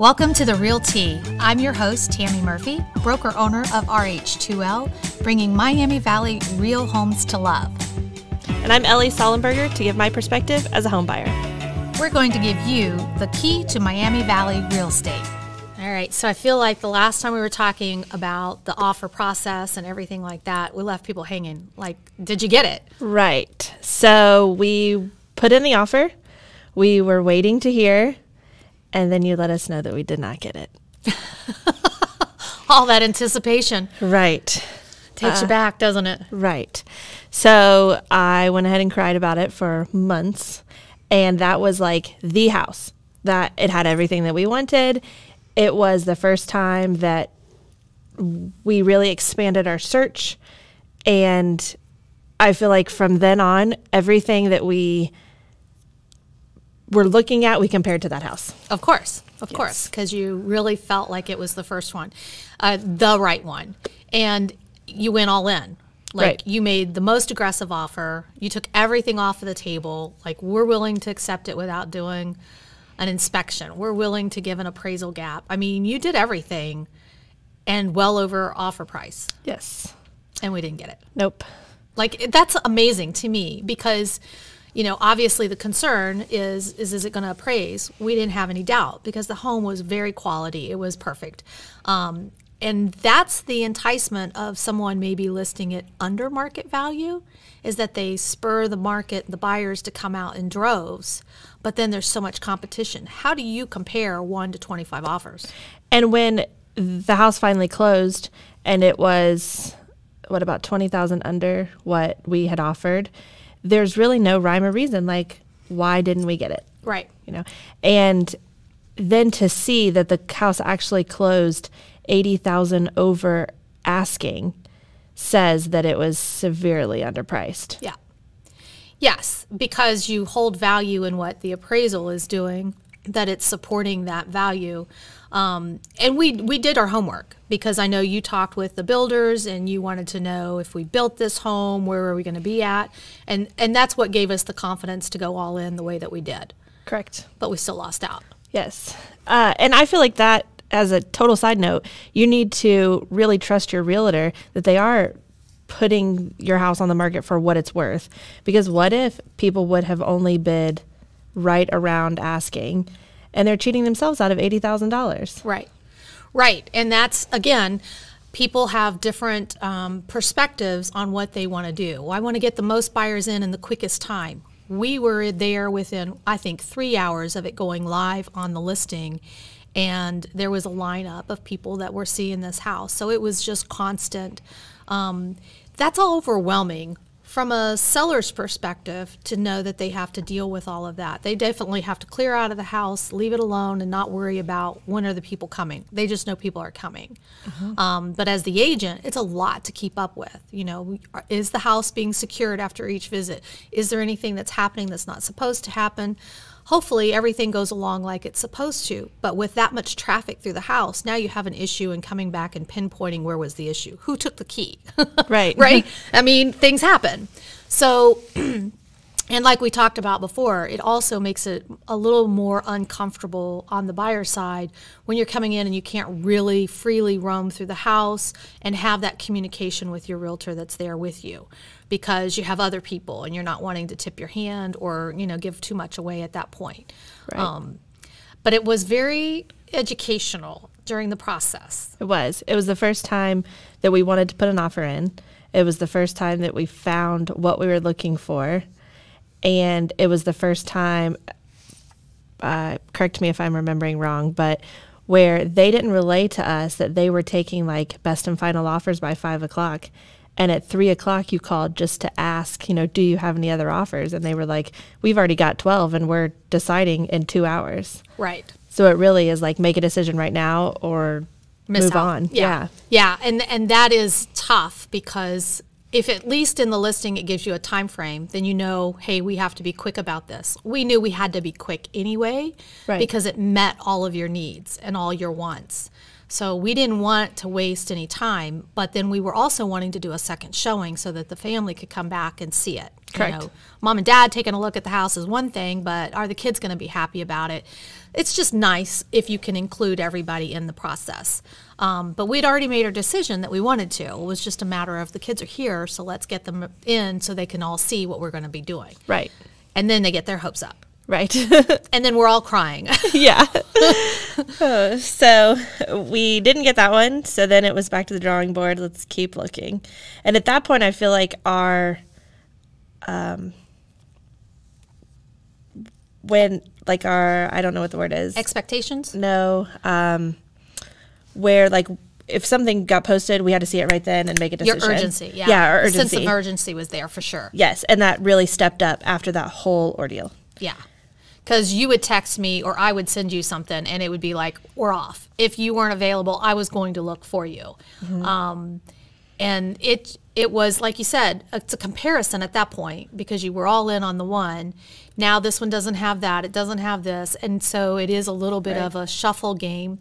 Welcome to The Real Tea. I'm your host, Tammy Murphy, broker owner of RH2L, bringing Miami Valley real homes to love. And I'm Ellie Sollenberger to give my perspective as a home buyer. We're going to give you the key to Miami Valley real estate. All right, so I feel like the last time we were talking about the offer process and everything like that, we left people hanging. Like, did you get it? Right. So we put in the offer. We were waiting to hear. And then you let us know that we did not get it. All that anticipation. Right. Takes you back, doesn't it? Right. So I went ahead and cried about it for months. And that was like the house. That it had everything that we wanted. It was the first time that we really expanded our search. And I feel like from then on, everything that we were looking at, we compared to that house. Of course, because you really felt like it was the first one, the right one. And you went all in. Like, right. You made the most aggressive offer. You took everything off of the table. Like, we're willing to accept it without doing an inspection. We're willing to give an appraisal gap. I mean, you did everything and well over offer price. Yes. And we didn't get it. Nope. Like, that's amazing to me because, you know, obviously the concern is it going to appraise? We didn't have any doubt because the home was very quality. It was perfect. And that's the enticement of someone maybe listing it under market value, is that they spur the market, the buyers to come out in droves. But then there's so much competition. How do you compare 1 to 25 offers? And when the house finally closed and it was, what, about $20,000 under what we had offered, there's really no rhyme or reason, like, why didn't we get it? Right. You know, and then to see that the house actually closed $80,000 over asking says that it was severely underpriced. Yeah. Yes, because you hold value in what the appraisal is doing, that it's supporting that value. And we did our homework because I know you talked with the builders and you wanted to know if we built this home, where are we going to be at? And that's what gave us the confidence to go all in the way that we did. Correct. But we still lost out. Yes. And I feel like that, as a total side note, you need to really trust your realtor that they are putting your house on the market for what it's worth. Because what if people would have only bid right around asking and they're cheating themselves out of $80,000? Right. Right. And that's, again, people have different perspectives on what they want to do. Well, I want to get the most buyers in the quickest time. We were there within, I think, 3 hours of it going live on the listing. And there was a lineup of people that were seeing this house. So it was just constant. That's all overwhelming from a seller's perspective to know that they have to deal with all of that. They definitely have to clear out of the house, leave it alone, and not worry about when are the people coming. They just know people are coming. But as the agent, it's a lot to keep up with. You know, is the house being secured after each visit? Is there anything that's happening that's not supposed to happen? Hopefully everything goes along like it's supposed to, but with that much traffic through the house, now you have an issue in coming back and pinpointing where was the issue. Who took the key? Right. Right? I mean, things happen. So, and like we talked about before, it also makes it a little more uncomfortable on the buyer side when you're coming in and you can't really freely roam through the house and have that communication with your realtor that's there with you, because you have other people and you're not wanting to tip your hand or, you know, give too much away at that point. Right. But it was very educational during the process. It was. It was the first time that we wanted to put an offer in. It was the first time that we found what we were looking for. And it was the first time, correct me if I'm remembering wrong, but where they didn't relay to us that they were taking like best and final offers by 5 o'clock. And at 3 o'clock, you called just to ask, you know, do you have any other offers? And they were like, we've already got 12 and we're deciding in 2 hours. Right. So it really is like, make a decision right now or move on. Yeah. Yeah. And that is tough because if at least in the listing it gives you a time frame, then you know, hey, we have to be quick about this. We knew we had to be quick anyway, right, because it met all of your needs and all your wants. So we didn't want to waste any time, but then we were also wanting to do a second showing so that the family could come back and see it. Correct. Mom and dad taking a look at the house is one thing, but are the kids going to be happy about it? It's just nice if you can include everybody in the process. But we'd already made our decision that we wanted to. It was just a matter of the kids are here, so let's get them in so they can all see what we're going to be doing. Right. And then they get their hopes up. Right. And then we're all crying. Yeah. So we didn't get that one. So then it was back to the drawing board. Let's keep looking. And at that point, I feel like our, I don't know what the word is. Expectations? No. Where like if something got posted, we had to see it right then and make a decision. Your urgency, yeah. Yeah, our urgency. The sense of urgency was there for sure. Yes, and that really stepped up after that whole ordeal. Yeah. Because you would text me or I would send you something and it would be like, we're off. If you weren't available, I was going to look for you. Mm-hmm. And it was, like you said, it's a comparison at that point because you were all in on the one. Now this one doesn't have that. It doesn't have this. And so it is a little bit of a shuffle game.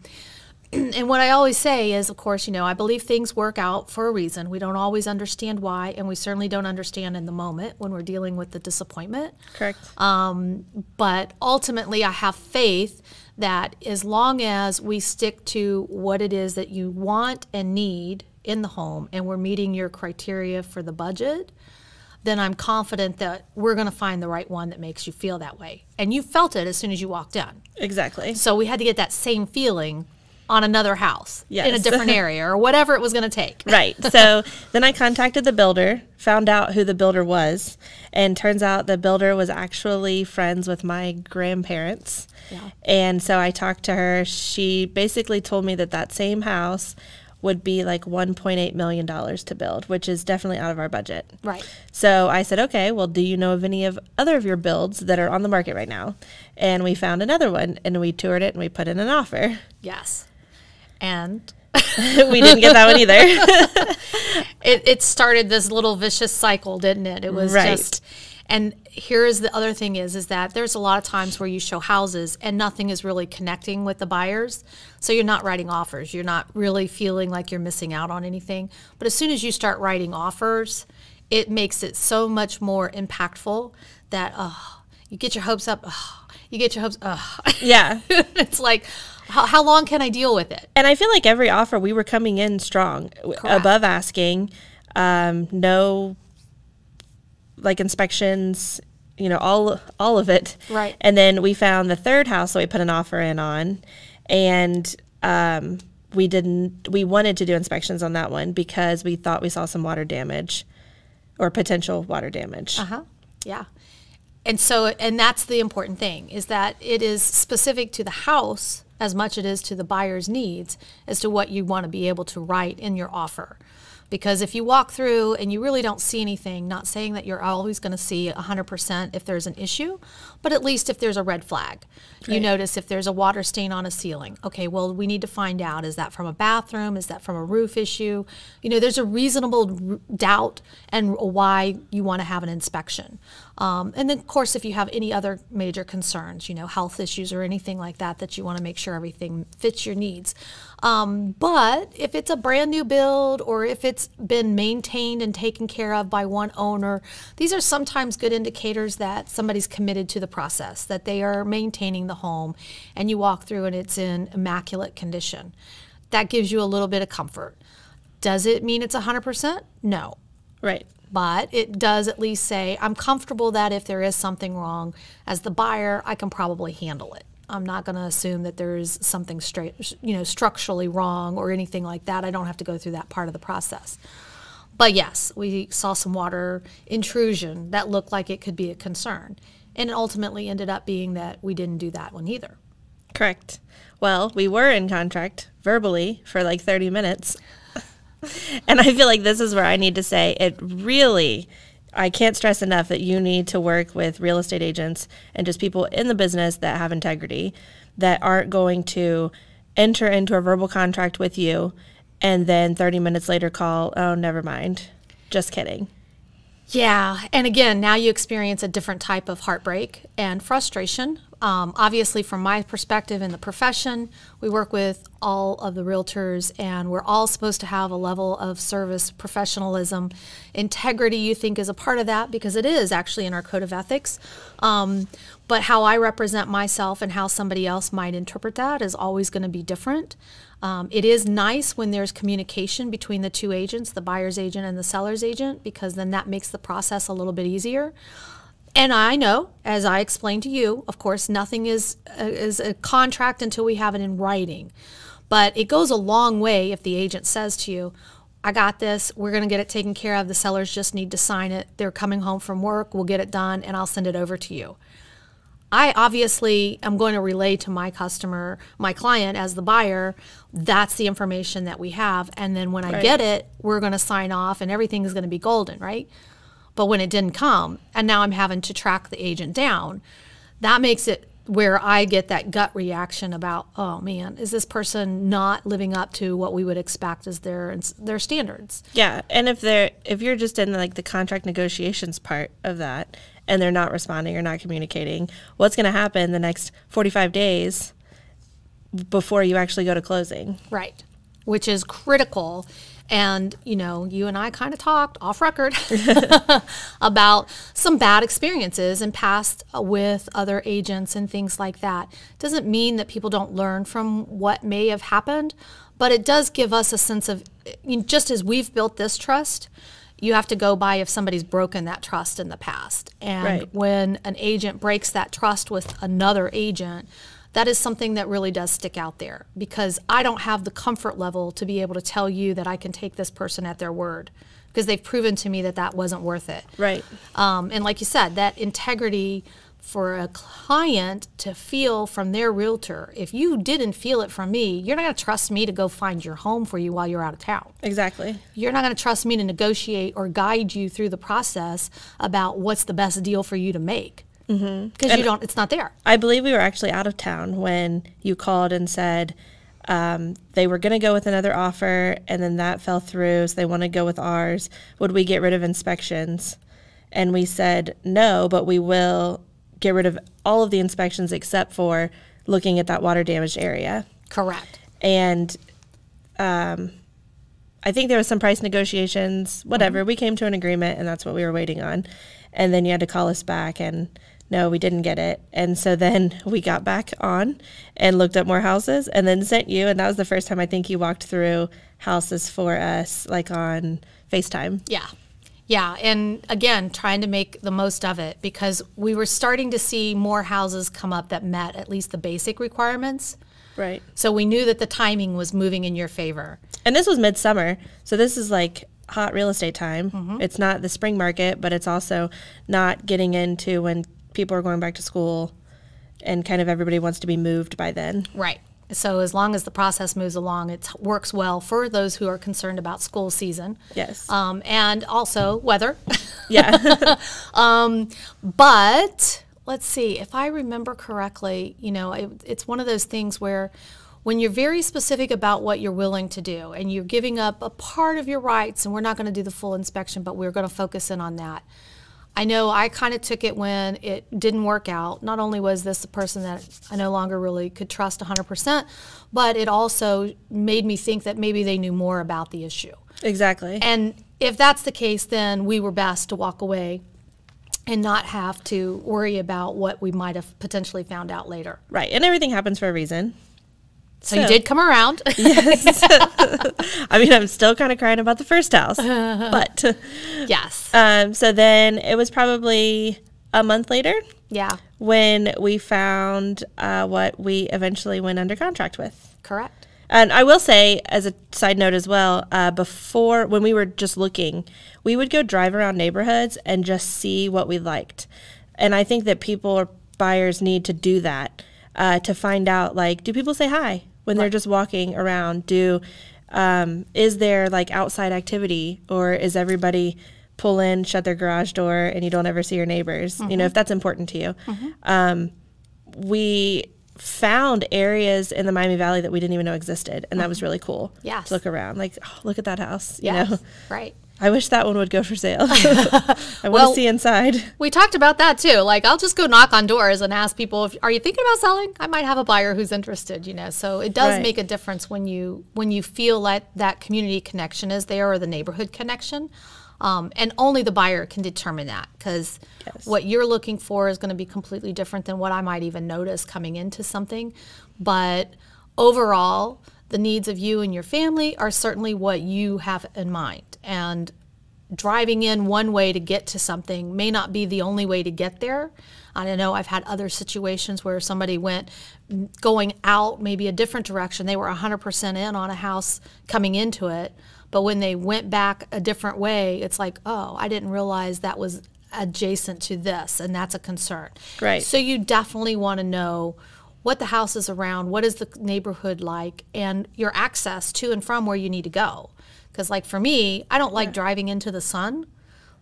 And what I always say is, of course, I believe things work out for a reason. We don't always understand why, and we certainly don't understand in the moment when we're dealing with the disappointment. Correct. But ultimately, I have faith that as long as we stick to what it is that you want and need in the home, and we're meeting your criteria for the budget, then I'm confident that we're going to find the right one that makes you feel that way. And you felt it as soon as you walked in. Exactly. So we had to get that same feeling on another house in a Yes. different area or whatever it was going to take. Right. So then I contacted the builder, found out who the builder was, and turns out the builder was actually friends with my grandparents. Yeah. And so I talked to her. She basically told me that same house would be like $1.8 million to build, which is definitely out of our budget. Right. So I said, okay, well, do you know of any of other of your builds that are on the market right now? And we found another one, and we toured it, and we put in an offer. Yes. And we didn't get that one either. it started this little vicious cycle, didn't it? It was Right. just, and here's the other thing is that there's a lot of times where you show houses and nothing is really connecting with the buyers. So you're not writing offers. You're not really feeling like you're missing out on anything. But as soon as you start writing offers, it makes it so much more impactful that, you get your hopes up. You get your hopes. Yeah. It's like, how long can I deal with it? And I feel like every offer we were coming in strong, above asking, no like inspections, all of it. Right. And then we found the third house that we put an offer in on, and we wanted to do inspections on that one because we thought we saw some water damage or potential water damage. Yeah. And so, and that's the important thing is that it is specific to the house as much as it is to the buyer's needs as to what you want to be able to write in your offer. Because if you walk through and you really don't see anything, not saying that you're always going to see 100% if there's an issue, but at least if there's a red flag. Right. You notice if there's a water stain on a ceiling. Okay, well, we need to find out, is that from a bathroom? Is that from a roof issue? There's a reasonable doubt and why you want to have an inspection. And then, of course, if you have any other major concerns, health issues or anything like that you want to make sure everything fits your needs. But if it's a brand new build or if it's been maintained and taken care of by one owner, these are sometimes good indicators that somebody's committed to the process, that they are maintaining the home, and you walk through and it's in immaculate condition. That gives you a little bit of comfort. Does it mean it's 100%? No. Right. But it does at least say, I'm comfortable that if there is something wrong, as the buyer, I can probably handle it. I'm not going to assume that there's something structurally wrong or anything like that. I don't have to go through that part of the process. But yes, we saw some water intrusion that looked like it could be a concern. And it ultimately ended up being that we didn't do that one either. Correct. Well, we were in contract verbally for like 30 minutes. And I feel like this is where I need to say I can't stress enough that you need to work with real estate agents and just people in the business that have integrity, that aren't going to enter into a verbal contract with you and then 30 minutes later call, oh, never mind. Just kidding. Yeah. And again, now you experience a different type of heartbreak and frustration Obviously, from my perspective in the profession, we work with all of the realtors, and we're all supposed to have a level of service professionalism. Integrity, you think, is a part of that, because it is actually in our code of ethics. But how I represent myself and how somebody else might interpret that is always going to be different. It is nice when there's communication between the two agents, the buyer's agent and the seller's agent, because then that makes the process a little bit easier. And I know, as I explained to you, of course, nothing is a contract until we have it in writing. But it goes a long way if the agent says to you, I got this, we're going to get it taken care of, the sellers just need to sign it, they're coming home from work, we'll get it done, and I'll send it over to you. I obviously am going to relay to my customer, my client as the buyer, that's the information that we have. And then when I get it, we're going to sign off and everything is going to be golden, right? But when it didn't come, and now I'm having to track the agent down, that makes it where I get that gut reaction about, oh man, is this person not living up to what we would expect as their standards? Yeah, and if you're just in like the contract negotiations part of that, and they're not responding or not communicating, what's going to happen the next 45 days before you actually go to closing? Right, which is critical. And, you know, you and I kind of talked off record about some bad experiences in past with other agents and things like that. Doesn't mean that people don't learn from what may have happened, but it does give us a sense of, just as we've built this trust, you have to go by if somebody's broken that trust in the past. And when an agent breaks that trust with another agent, that is something that really does stick out there, because I don't have the comfort level to be able to tell you that I can take this person at their word, because they've proven to me that that wasn't worth it. Right. And like you said, that integrity for a client to feel from their realtor, if you didn't feel it from me, you're not going to trust me to go find your home for you while you're out of town. Exactly. You're not going to trust me to negotiate or guide you through the process about what's the best deal for you to make. Because it's not there. I believe we were actually out of town when you called and said they were going to go with another offer, and then that fell through, so they want to go with ours. Would we get rid of inspections? And we said no, but we will get rid of all of the inspections except for looking at that water damaged area. Correct. And I think there was some price negotiations, whatever. We came to an agreement, and that's what we were waiting on. And then you had to call us back, and no, we didn't get it. And so then we got back on and looked up more houses and then sent you. And that was the first time I think you walked through houses for us, like on FaceTime. Yeah. Yeah. And again, trying to make the most of it, because we were starting to see more houses come up that met at least the basic requirements. Right. So we knew that the timing was moving in your favor. And this was midsummer. So this is like hot real estate time. It's not the spring market, but it's also not getting into when people are going back to school and kind of everybody wants to be moved by then. Right. So as long as the process moves along, it works well for those who are concerned about school season. Yes. And also weather. Yeah. But let's see, if I remember correctly, it's one of those things where when you're very specific about what you're willing to do and you're giving up a part of your rights, and we're not going to do the full inspection, but we're going to focus in on that. I know I kind of took it when it didn't work out. Not only was this a person that I no longer really could trust 100%, but it also made me think that maybe they knew more about the issue. Exactly. And if that's the case, then we were best to walk away and not have to worry about what we might have potentially found out later. Right. And everything happens for a reason. So you did come around. Yes. I mean, I'm still kind of crying about the first house, but yes. So then it was probably a month later. Yeah. When we found what we eventually went under contract with. Correct. And I will say, as a side note as well, before, when we were just looking, we would go drive around neighborhoods and just see what we liked. And I think that people or buyers need to do that to find out, like, do people say hi when they're just walking around? Is there like outside activity, or is everybody pull in, shut their garage door, and you don't ever see your neighbors? If that's important to you. We found areas in the Miami Valley that we didn't even know existed, and that was really cool. Yes. To look around, like, oh, look at that house. Yes. Right. I wish that one would go for sale. I want to see inside. We talked about that too. Like, I'll just go knock on doors and ask people, are you thinking about selling? I might have a buyer who's interested, you know. So it does make a difference when you feel like that community connection is there, or the neighborhood connection. And only the buyer can determine that, because what you're looking for is going to be completely different than what I might even notice coming into something. But overall, the needs of you and your family are certainly what you have in mind. And driving in one way to get to something may not be the only way to get there. I don't know, I've had other situations where somebody went going out maybe a different direction. They were 100% in on a house coming into it, but when they went back a different way, it's like, oh, I didn't realize that was adjacent to this, and that's a concern. Right. So you definitely want to know what the house is around, what is the neighborhood like, and your access to and from where you need to go. Because, like, for me, I don't like driving into the sun.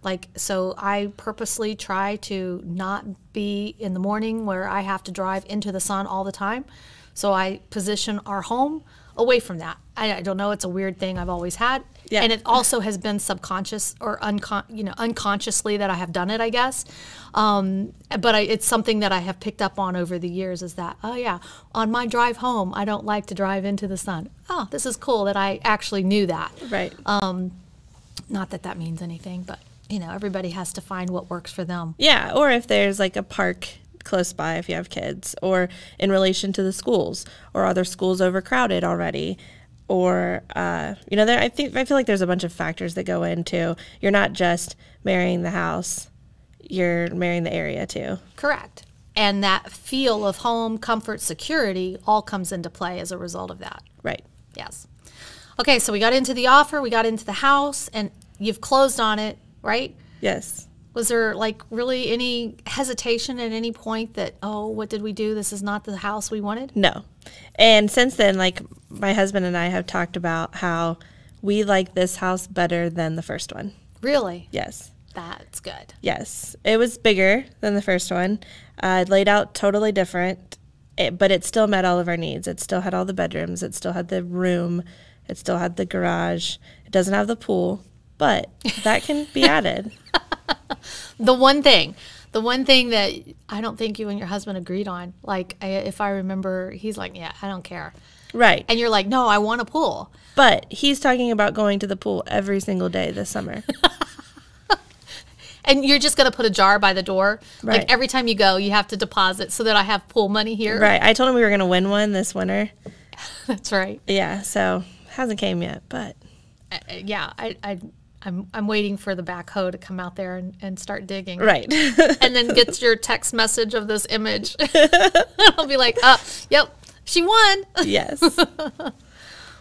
Like, so I purposely try to not be in the morning where I have to drive into the sun all the time. So I position our home away from that. I don't know, it's a weird thing I've always had. Yeah. And it also has been subconscious or unconsciously that I have done it, I guess. But it's something that I have picked up on over the years, is that, oh yeah, on my drive home, I don't like to drive into the sun. Oh, this is cool that I actually knew that. Right. Not that that means anything, but you know, everybody has to find what works for them. Yeah, or if there's like a park close by if you have kids, or in relation to the schools, or are there schools overcrowded already? Or, you know, I feel like there's a bunch of factors that go into, you're not just marrying the house, you're marrying the area too. Correct. And that feel of home, comfort, security all comes into play as a result of that. Right. Yes. Okay, so we got into the offer, we got into the house, and you've closed on it, right? Yes. Was there like really any hesitation at any point that, oh, what did we do? This is not the house we wanted? No. And since then, like, my husband and I have talked about how we like this house better than the first one. Really? Yes. That's good. Yes. It was bigger than the first one. Laid out totally different, but it still met all of our needs. It still had all the bedrooms. It still had the room. It still had the garage. It doesn't have the pool, but that can be added. The one thing that I don't think you and your husband agreed on, like, if I remember, he's like, yeah, I don't care. Right. And you're like, no, I want a pool. But he's talking about going to the pool every single day this summer. And you're just going to put a jar by the door? Right. Like, every time you go, you have to deposit so that I have pool money here? Right. I told him we were going to win one this winter. That's right. Yeah, so hasn't came yet, but. Yeah, I'm waiting for the backhoe to come out there and start digging. Right. And then gets your text message of this image. I'll be like, yep, she won. Yes.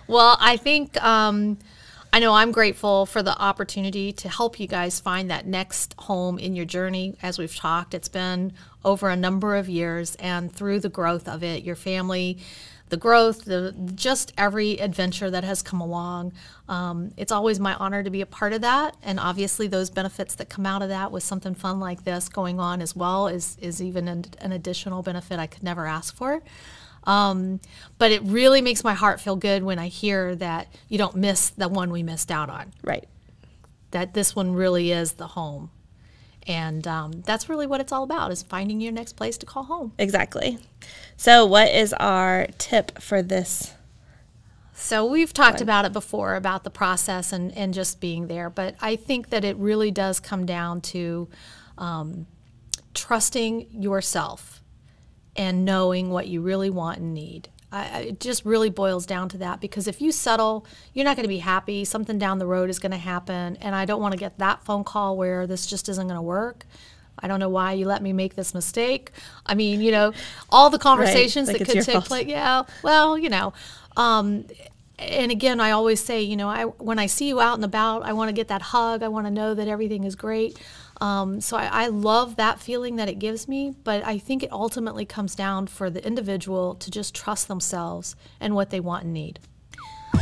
Well, I think, I know I'm grateful for the opportunity to help you guys find that next home in your journey. As we've talked, it's been over a number of years, and through the growth of it, your family, the growth, just every adventure that has come along. It's always my honor to be a part of that, and obviously those benefits that come out of that with something fun like this going on as well is even an additional benefit I could never ask for. But it really makes my heart feel good when I hear that you don't miss the one we missed out on. Right. That this one really is the home. And that's really what it's all about, is finding your next place to call home. Exactly. So what is our tip for this? So we've talked about it before, about the process and just being there. But I think that it really does come down to trusting yourself and knowing what you really want and need. It just really boils down to that, because if you settle, you're not going to be happy. Something down the road is going to happen, and I don't want to get that phone call where this just isn't going to work. I don't know why you let me make this mistake. I mean, you know, all the conversations right. Like that could take place. Yeah, well, you know. And again, I always say, you know, when I see you out and about, I want to get that hug. I want to know that everything is great. So I love that feeling that it gives me, but I think it ultimately comes down for the individual to just trust themselves and what they want and need.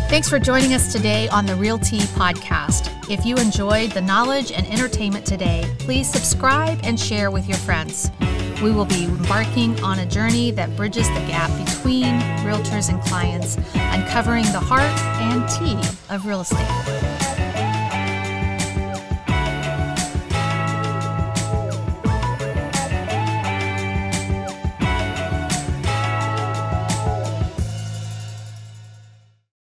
Thanks for joining us today on the Realty Podcast. If you enjoyed the knowledge and entertainment today, please subscribe and share with your friends. We will be embarking on a journey that bridges the gap between realtors and clients, uncovering the heart and tea of real estate.